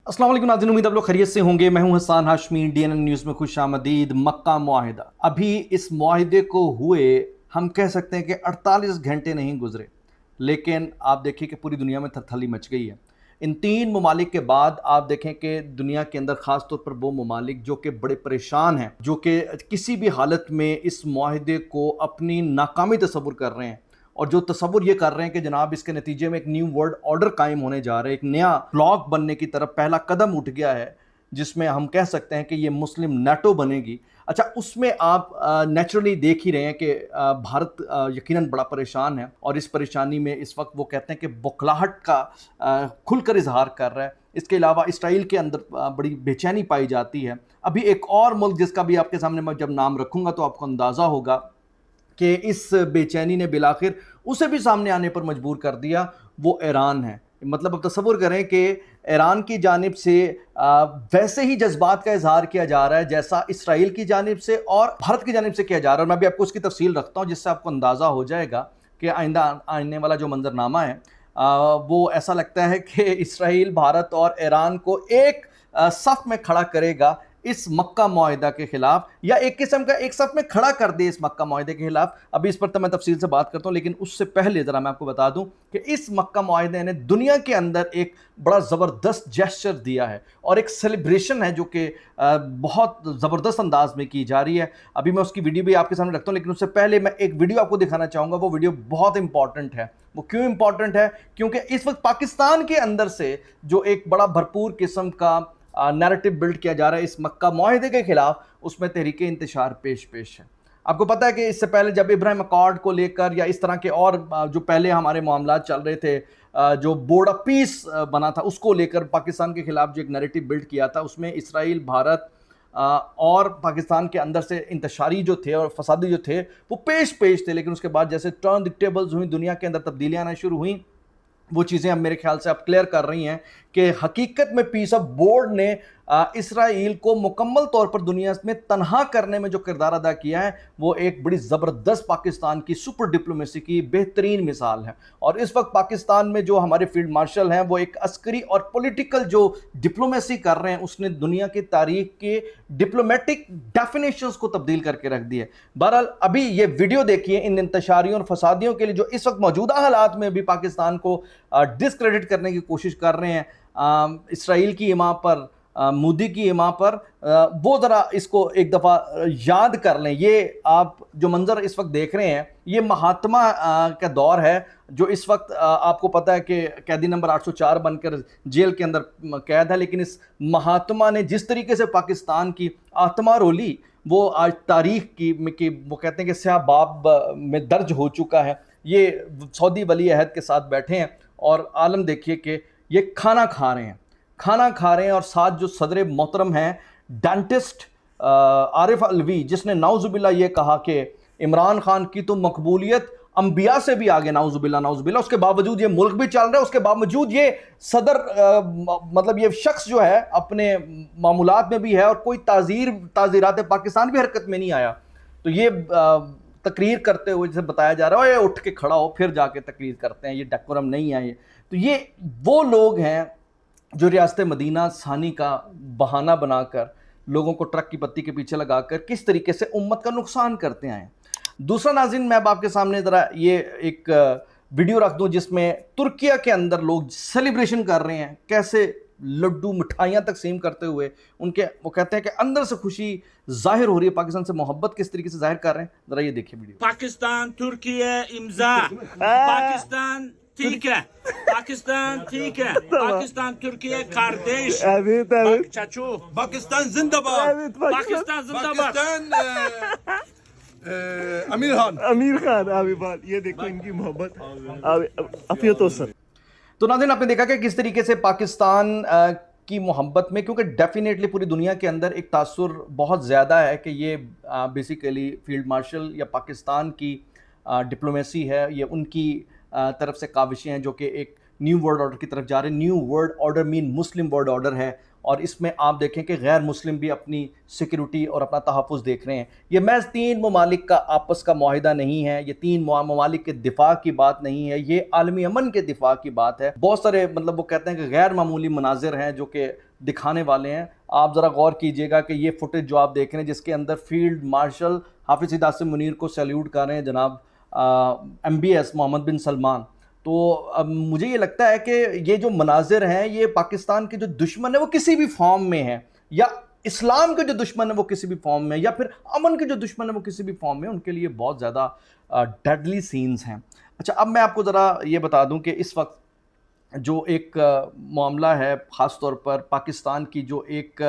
अस्सलाम वालेकुम नाज़रीन, उम्मीद आप लोग खैरियत से होंगे। मैं हूं हसन हाशमी, DNN न्यूज़ में खुश आमदीद। मक्का मुआहिदा, अभी इस मुआहिदे को हुए हम कह सकते हैं कि 48 घंटे नहीं गुजरे, लेकिन आप देखिए कि पूरी दुनिया में थरथली मच गई है। इन तीन ममालिक के बाद आप देखें कि दुनिया के अंदर ख़ास तौर पर वो ममालिक जो कि बड़े परेशान हैं, जो कि किसी भी हालत में इस मुआहिदे को अपनी नाकामी तसव्वुर कर रहे हैं, और जो तसव्वुर ये कर रहे हैं कि जनाब इसके नतीजे में एक न्यू वर्ल्ड ऑर्डर कायम होने जा रहा है, एक नया ब्लॉक बनने की तरफ पहला कदम उठ गया है, जिसमें हम कह सकते हैं कि ये मुस्लिम नेटो बनेगी। अच्छा, उसमें आप नेचुरली देख ही रहे हैं कि भारत यकीनन बड़ा परेशान है, और इस परेशानी में इस वक्त वो कहते हैं कि बौखलाहट का खुलकर इजहार कर रहा है। इसके अलावा इसराइल के अंदर बड़ी बेचैनी पाई जाती है। अभी एक और मुल्क जिसका भी आपके सामने मैं जब नाम रखूँगा तो आपको अंदाज़ा होगा कि इस बेचैनी ने बिलाखिर उसे भी सामने आने पर मजबूर कर दिया, वो ईरान है। मतलब अब तसव्वुर करें कि ईरान की जानिब से वैसे ही जज्बात का इजहार किया जा रहा है जैसा इसराइल की जानिब से और भारत की जानिब से किया जा रहा है। और मैं भी आपको उसकी तफसील रखता हूँ जिससे आपको अंदाज़ा हो जाएगा कि आइंदा आने वाला जो मंजरनामा है वो ऐसा लगता है कि इसराइल, भारत और ईरान को एक सफ़ में खड़ा करेगा इस मक्का मुआहिदा के खिलाफ, या एक किस्म का एक सफ़ में खड़ा कर दे इस मक्का मुआहिदे के खिलाफ। अभी इस पर तो मैं तफसील से बात करता हूँ, लेकिन उससे पहले ज़रा मैं आपको बता दूँ कि इस मक्का मुआहिदे ने दुनिया के अंदर एक बड़ा ज़बरदस्त जेस्चर दिया है और एक सेलिब्रेशन है जो कि बहुत ज़बरदस्त अंदाज में की जा रही है। अभी मैं उसकी वीडियो भी आपके सामने रखता हूँ, लेकिन उससे पहले मैं एक वीडियो आपको दिखाना चाहूँगा। वो वीडियो बहुत इंपॉर्टेंट है। वो क्यों इंपॉर्टेंट है? क्योंकि इस वक्त पाकिस्तान के अंदर से जो एक बड़ा भरपूर किस्म का नैरेटिव बिल्ड किया जा रहा है इस मक्का मुआहिदे के खिलाफ, उसमें तहरीक इंतशार पेश है। आपको पता है कि इससे पहले जब इब्राहिम अकॉर्ड को लेकर या इस तरह के और जो पहले हमारे मामलात चल रहे थे, जो बोर्ड ऑफ पीस बना था, उसको लेकर पाकिस्तान के खिलाफ जो एक नैरेटिव बिल्ड किया था, उसमें इसराइल, भारत और पाकिस्तान के अंदर से इंतशारी जो थे और फसादी जो थे वो पेश थे। लेकिन उसके बाद जैसे टर्न द टेबल्स हुई, दुनिया के अंदर तब्दीलियाँ आना शुरू हुई, वो चीज़ें अब मेरे ख्याल से आप क्लियर कर रही हैं कि हकीकत में पीस ऑफ बोर्ड ने इसराइल को मुकम्मल तौर पर दुनिया में तनहा करने में जो किरदार अदा किया है, वो एक बड़ी ज़बरदस्त पाकिस्तान की सुपर डिप्लोमेसी की बेहतरीन मिसाल है। और इस वक्त पाकिस्तान में जो हमारे फील्ड मार्शल हैं, वो एक अस्करी और पॉलिटिकल जो डिप्लोमेसी कर रहे हैं, उसने दुनिया की तारीख के डिप्लोमेटिक डेफिनेशंस को तब्दील करके रख दी है। बहरहाल अभी ये वीडियो देखिए इन इंतशारियों और फसादियों के लिए जो इस वक्त मौजूदा हालात में भी पाकिस्तान को डिस्क्रेडिट करने की कोशिश कर रहे हैं इसराइल की इमा पर, मोदी की इमा पर। वो ज़रा इसको एक दफ़ा याद कर लें। ये आप जो मंज़र इस वक्त देख रहे हैं, ये महात्मा का दौर है, जो इस वक्त आपको पता है कि कैदी नंबर 804 बनकर जेल के अंदर कैद है। लेकिन इस महात्मा ने जिस तरीके से पाकिस्तान की आत्मा रोली, वो आज तारीख की वो कहते हैं कि स्याह बाब में दर्ज हो चुका है। ये सऊदी वली अहद के साथ बैठे हैं और आलम देखिए कि ये खाना खा रहे हैं, और साथ जो सदर मोहतरम हैं डेंटिस्ट आरिफ अलवी, जिसने नाउजुबिल्ला ये कहा कि इमरान खान की तो मकबूलियत अंबिया से भी आगे, नाउजुबिल्ला। उसके बावजूद ये मुल्क भी चल रहा है, उसके बावजूद ये सदर मतलब ये शख्स जो है अपने मामूलात में भी है और कोई ताज़ीरात पाकिस्तान भी हरकत में नहीं आया। तो ये तकरीर करते हुए जैसे बताया जा रहा है, ये उठ के खड़ा हो फिर जाके तकरीर करते हैं, ये डेकोरम नहीं है। ये तो ये वो लोग हैं जो रियासत मदीना सानी का बहाना बनाकर लोगों को ट्रक की पत्ती के पीछे लगाकर किस तरीके से उम्मत का नुकसान करते हैं। दूसरा नाज़रीन, मैं अब आपके सामने ज़रा ये एक वीडियो रख दूं जिसमें तुर्किया के अंदर लोग सेलिब्रेशन कर रहे हैं, कैसे लड्डू मिठाइयाँ तकसीम करते हुए उनके, वो कहते हैं कि अंदर से खुशी जाहिर हो रही है, पाकिस्तान से मोहब्बत किस तरीके से जाहिर कर रहे हैं। ज़रा ये देखिए वीडियो। पाकिस्तान तुर्किया इम्जा, पाकिस्तान ठीक है, पाकिस्तान ठीक है, Pakistan Türkiye kardeş. Evet evet. Bak çaçu. Pakistan जिंदाबाद। Evet bak. पाकिस्तान जिंदाबाद। पाकिस्तान अमीर खान। आमिर खान अभी बात ये देखो इनकी मोहब्बत अफियत होसन। तो नाज़रीन, आपने देखा कि किस तरीके से पाकिस्तान की मोहब्बत में, क्योंकि डेफिनेटली पूरी दुनिया के अंदर एक तासुर बहुत ज़्यादा है कि ये बेसिकली फील्ड मार्शल या पाकिस्तान की डिप्लोमेसी है, ये उनकी तरफ से काविशें हैं जो कि एक न्यू वर्ल्ड ऑर्डर की तरफ जा रहे हैं। न्यू वर्ल्ड ऑर्डर मीन मुस्लिम वर्ल्ड ऑर्डर है, और इसमें आप देखें कि गैर मुस्लिम भी अपनी सिक्योरिटी और अपना तहफ़्फ़ुज़ देख रहे हैं। ये महज तीन ममालिक का आपस का मुआहिदा नहीं है, ये तीन ममालिक के दिफा की बात नहीं है, ये आलमी अमन के दिफा की बात है। बहुत सारे मतलब वो कहते हैं कि गैर मामूली मनाजिर हैं जो कि دکھانے والے ہیں. آپ ذرا غور کیجئے گا کہ یہ فوٹیج جو آپ دیکھ رہے ہیں جس کے اندر فیلڈ مارشل حافظ سعید عاصم منیر کو سیلیوٹ کر رہے ہیں جناب MBS محمد بن سلمان. تو اب مجھے یہ لگتا ہے کہ یہ جو مناظر ہیں یہ پاکستان کے جو دشمن ہیں وہ کسی بھی فارم میں ہیں, یا اسلام کے جو دشمن ہیں وہ کسی بھی فارم میں, یا پھر امن کے جو دشمن ہیں وہ کسی بھی فارم میں, ان کے لیے بہت زیادہ ڈیڈلی سینز ہیں. اچھا, اب میں آپ کو ذرا یہ بتا دوں کہ اس وقت جو ایک معاملہ ہے, خاص طور پر پاکستان کی جو ایک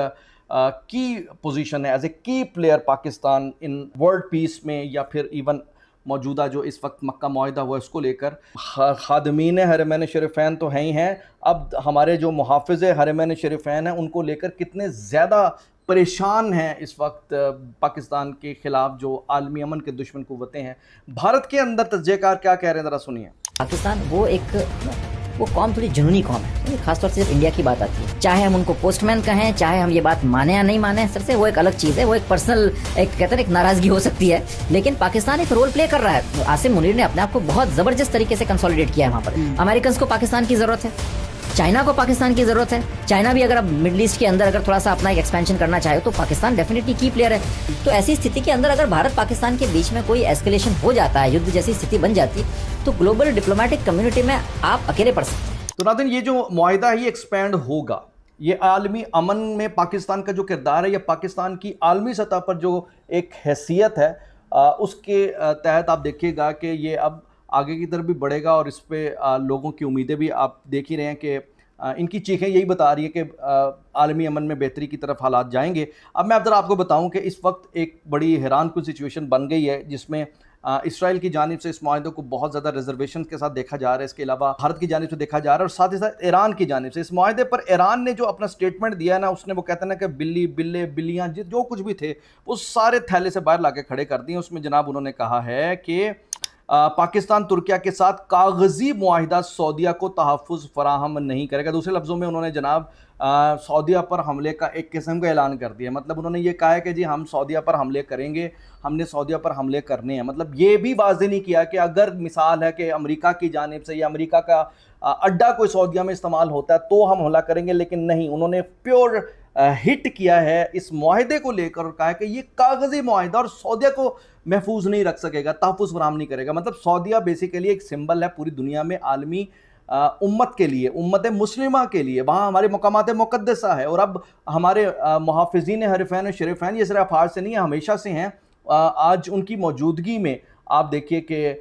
کی پوزیشن ہے ایز اے کی player Pakistan in world peace میں, یا پھر ایون موجودہ جو اس وقت مکہ معاہدہ ہوا اس کو لے کر, خادمین حرمین شریفین تو ہیں ہی ہیں, اب ہمارے جو محافظ حرمین شریفین ہیں ان کو لے کر کتنے زیادہ پریشان ہیں اس وقت پاکستان کے خلاف جو عالمی امن کے دشمن قوتیں ہیں. بھارت کے اندر تجزیہ کار کیا کہہ رہے ہیں, ذرا سنیے. پاکستان وہ قوم تھوڑی جنونی قوم ہے, خاص طور سے جب انڈیا کی بات آتی ہے. چاہے ہم ان کو پوسٹ مین کہیں, چاہے ہم یہ بات مانیں یا نہیں مانیں, سر سے وہ ایک الگ چیز ہے, وہ ایک پرسنل ایک کہتے ہیں ایک ناراضگی ہو سکتی ہے, لیکن پاکستان ایک رول پلے کر رہا ہے. عاصم منیر نے اپنے آپ کو بہت زبردست طریقے سے کنسولیڈیٹ کیا ہے وہاں پر. امریکنس کو پاکستان کی ضرورت ہے, چائنا کو پاکستان کی ضرورت ہے. چائنا بھی اگر اب مڈل ایسٹ کے اندر اگر تھوڑا سا اپنا ایک ایکسپینشن کرنا چاہے تو پاکستان ڈیفینیٹلی کی پلیئر ہے. تو ایسی استھتی کے اندر اگر بھارت پاکستان کے بیچ میں کوئی ایسکیلیشن ہو جاتا ہے, یدھ جیسی استھتی بن جاتی, تو گلوبل ڈپلومیٹک کمیونٹی میں آپ اکیلے پڑ سکتے ہیں. تو ناظرین, یہ جو معاہدہ ہے یہ ایکسپینڈ ہوگا, یہ عالمی امن میں پاکستان کا جو کردار ہے یا پاکستان کی عالمی سطح پر جو ایک حیثیت ہے اس کے تحت آپ دیکھیے گا کہ یہ اب آگے کی طرف بھی بڑھے گا, اور اس پہ لوگوں کی امیدیں بھی آپ دیکھ ہی رہے ہیں کہ ان کی چیخیں یہی بتا رہی ہے کہ عالمی امن میں بہتری کی طرف حالات جائیں گے. اب میں ذرا آپ کو بتاؤں کہ اس وقت ایک بڑی حیران کن سچویشن بن گئی ہے جس میں اسرائیل کی جانب سے اس معاہدے کو بہت زیادہ ریزرویشن کے ساتھ دیکھا جا رہا ہے, اس کے علاوہ بھارت کی جانب سے دیکھا جا رہا ہے, اور ساتھ ہی ساتھ ایران کی جانب سے. اس معاہدے پر ایران نے جو اپنا سٹیٹمنٹ دیا ہے نا, اس نے وہ کہتے ہیں نا کہ بلی بلے بلیاں جو کچھ بھی تھے وہ سارے تھیلے سے باہر لا کے کھڑے کر دیے. اس میں جناب انہوں نے کہا ہے کہ پاکستان ترکیہ کے ساتھ کاغذی معاہدہ سعودیہ کو تحفظ فراہم نہیں کرے گا. دوسرے لفظوں میں انہوں نے جناب سعودیہ پر حملے کا ایک قسم کا اعلان کر دیا. مطلب انہوں نے یہ کہا ہے کہ جی ہم سعودیہ پر حملے کریں گے, ہم نے سعودیہ پر حملے کرنے ہیں. مطلب یہ بھی واضح نہیں کیا کہ اگر مثال ہے کہ امریکہ کی جانب سے یا امریکہ کا اڈا کوئی سعودیہ میں استعمال ہوتا ہے تو ہم حملہ کریں گے, لیکن نہیں, انہوں نے پیور ہٹ کیا ہے اس معاہدے کو لے کر اور کہا ہے کہ یہ کاغذی معاہدہ اور سعودیہ کو محفوظ نہیں رکھ سکے گا, تحفظ فراہم نہیں کرے گا. مطلب سعودیہ بیسیکلی ایک سمبل ہے پوری دنیا میں عالمی امت کے لیے, امت مسلمہ کے لیے, وہاں ہمارے مقامات مقدسہ ہے. اور اب ہمارے محافظین حرفین و شریفین یہ صرف آج سے نہیں ہیں, ہمیشہ سے ہیں. آج ان کی موجودگی میں آپ دیکھیے کہ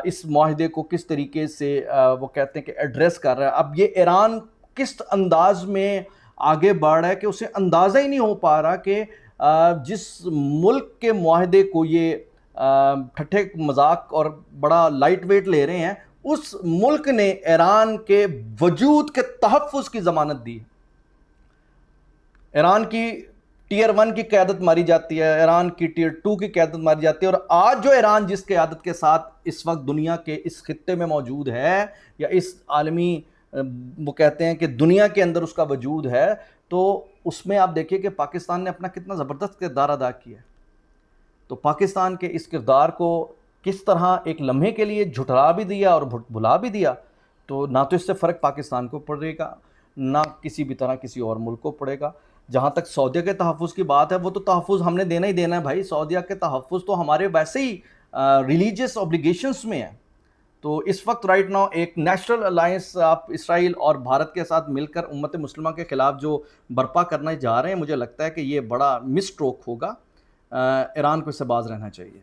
اس معاہدے کو کس طریقے سے وہ کہتے ہیں کہ ایڈریس کر رہا ہے. اب یہ ایران کس انداز میں آگے بڑھ رہا ہے کہ اسے اندازہ ہی نہیں ہو پا رہا کہ جس ملک کے معاہدے کو یہ ٹھٹھے مذاق اور بڑا لائٹ ویٹ لے رہے ہیں, اس ملک نے ایران کے وجود کے تحفظ کی ضمانت دی. ایران کی ٹیئر 1 کی قیادت ماری جاتی ہے, ایران کی ٹیئر 2 کی قیادت ماری جاتی ہے, اور آج جو ایران جس قیادت کے ساتھ اس وقت دنیا کے اس خطے میں موجود ہے یا اس عالمی وہ کہتے ہیں کہ دنیا کے اندر اس کا وجود ہے, تو اس میں آپ دیکھیے کہ پاکستان نے اپنا کتنا زبردست کردار ادا کیا ہے. تو پاکستان کے اس کردار کو کس طرح ایک لمحے کے لیے جھٹلا بھی دیا اور بھلا بھی دیا, تو نہ تو اس سے فرق پاکستان کو پڑے گا, نہ کسی بھی طرح کسی اور ملک کو پڑے گا. جہاں تک سعودیہ کے تحفظ کی بات ہے, وہ تو تحفظ ہم نے دینا ہی دینا ہے بھائی. سعودیہ کے تحفظ تو ہمارے ویسے ہی ریلیجیس اوبلیگیشنز میں ہیں. تو اس وقت رائٹ ناؤ ایک نیشنل الائنس آپ اسرائیل اور بھارت کے ساتھ مل کر امت مسلمہ کے خلاف جو برپا کرنے جا رہے ہیں, مجھے لگتا ہے کہ یہ بڑا مس اسٹروک ہوگا. ایران کو اس سے باز رہنا چاہیے.